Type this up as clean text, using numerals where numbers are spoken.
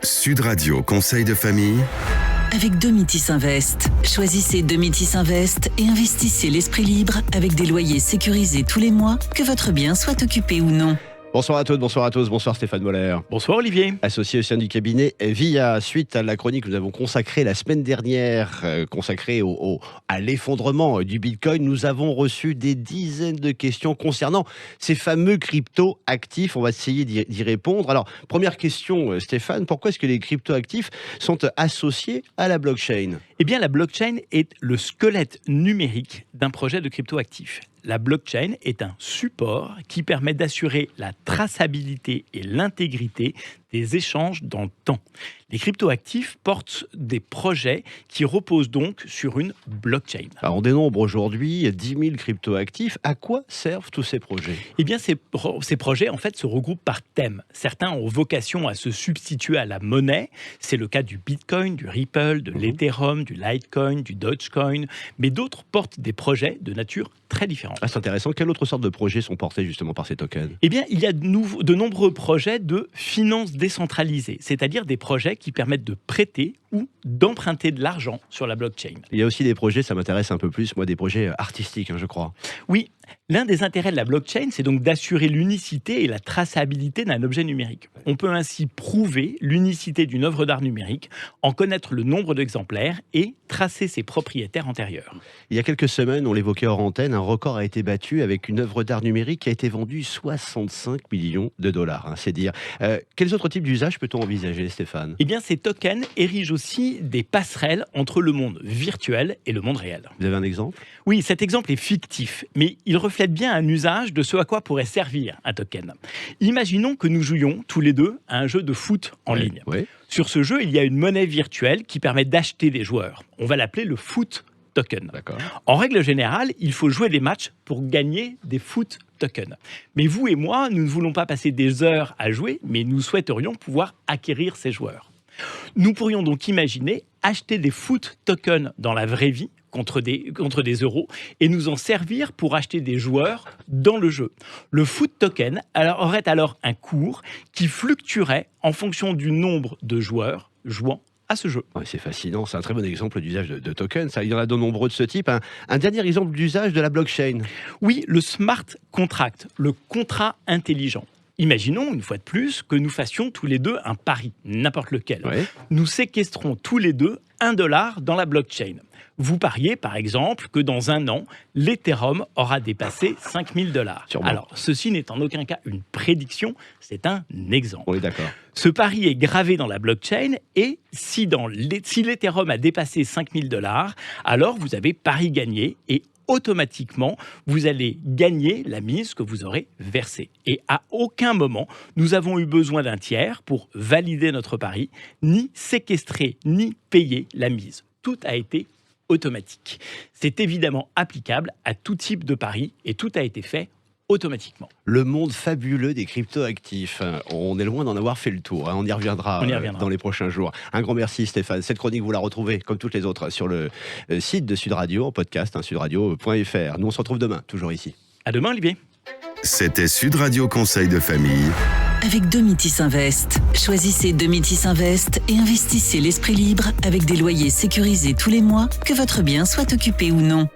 Sud Radio Conseil de famille avec Domitis Invest. Choisissez Domitis Invest et investissez l'esprit libre avec des loyers sécurisés tous les mois, que votre bien soit occupé ou non. Bonsoir à toutes, bonsoir à tous, bonsoir Stéphane Moller. Bonsoir Olivier. Associé au sein du cabinet VIA, suite à la chronique que nous avons consacrée la semaine dernière, consacrée à l'effondrement du Bitcoin, nous avons reçu des dizaines de questions concernant ces fameux crypto-actifs. On va essayer d'y répondre. Alors, première question Stéphane, pourquoi est-ce que les crypto-actifs sont associés à la blockchain ? Eh bien, la blockchain est le squelette numérique d'un projet de crypto-actifs. La blockchain est un support qui permet d'assurer la traçabilité et l'intégrité des échanges dans le temps. Les cryptoactifs portent des projets qui reposent donc sur une blockchain. Alors on dénombre aujourd'hui 10 000 cryptoactifs. À quoi servent tous ces projets ? Eh bien, ces projets en fait se regroupent par thème. Certains ont vocation à se substituer à la monnaie. C'est le cas du Bitcoin, du Ripple, de l'Ethereum, du Litecoin, du Dogecoin. Mais d'autres portent des projets de nature très différente. Ah, c'est intéressant. Quelle autre sorte de projets sont portés justement par ces tokens ? Eh bien, il y a de nombreux projets de finance décentralisée, c'est-à-dire des projets qui permettent de prêter ou d'emprunter de l'argent sur la blockchain. Il y a aussi des projets, ça m'intéresse un peu plus, moi, des projets artistiques, je crois. Oui, l'un des intérêts de la blockchain, c'est donc d'assurer l'unicité et la traçabilité d'un objet numérique. On peut ainsi prouver l'unicité d'une œuvre d'art numérique, en connaître le nombre d'exemplaires et tracer ses propriétaires antérieurs. Il y a quelques semaines, on l'évoquait hors antenne, un record a été battu avec une œuvre d'art numérique qui a été vendue 65 millions de dollars, c'est dire. Quels autres types d'usages peut-on envisager, Stéphane ? Eh bien, ces tokens érigent aussi des passerelles entre le monde virtuel et le monde réel. Vous avez un exemple ? Oui, cet exemple est fictif, mais il reflète bien un usage de ce à quoi pourrait servir un token. Imaginons que nous jouions tous les deux à un jeu de foot en ligne. Ouais. Sur ce jeu, il y a une monnaie virtuelle qui permet d'acheter des joueurs. On va l'appeler le foot token. D'accord. En règle générale, il faut jouer des matchs pour gagner des foot tokens. Mais vous et moi, nous ne voulons pas passer des heures à jouer, mais nous souhaiterions pouvoir acquérir ces joueurs. Nous pourrions donc imaginer acheter des foot tokens dans la vraie vie contre des euros et nous en servir pour acheter des joueurs dans le jeu. Le foot token aurait alors un cours qui fluctuerait en fonction du nombre de joueurs jouant à ce jeu. Ouais, c'est fascinant, c'est un très bon exemple d'usage de tokens. Il y en a de nombreux de ce type. Un dernier exemple d'usage de la blockchain. Oui, le smart contract, le contrat intelligent. Imaginons, une fois de plus, que nous fassions tous les deux un pari, n'importe lequel. Ouais. Nous séquestrons tous les deux $1 dans la blockchain. Vous pariez, par exemple, que dans un an, l'Ethereum aura dépassé $5 000. Alors, ceci n'est en aucun cas une prédiction, c'est un exemple. On est d'accord. Ce pari est gravé dans la blockchain et si l'Ethereum a dépassé $5 000, alors vous avez pari gagné et automatiquement, vous allez gagner la mise que vous aurez versée. Et à aucun moment, nous avons eu besoin d'un tiers pour valider notre pari, ni séquestrer, ni payer la mise. Tout a été automatique. C'est évidemment applicable à tout type de pari et tout a été fait automatiquement. Le monde fabuleux des crypto-actifs. On est loin d'en avoir fait le tour. On y reviendra dans les prochains jours. Un grand merci Stéphane. Cette chronique, vous la retrouvez, comme toutes les autres, sur le site de Sud Radio, en podcast, sudradio.fr. Nous, on se retrouve demain, toujours ici. À demain, Olivier. C'était Sud Radio Conseil de famille avec Domitis Invest. Choisissez Domitis Invest et investissez l'esprit libre avec des loyers sécurisés tous les mois, que votre bien soit occupé ou non.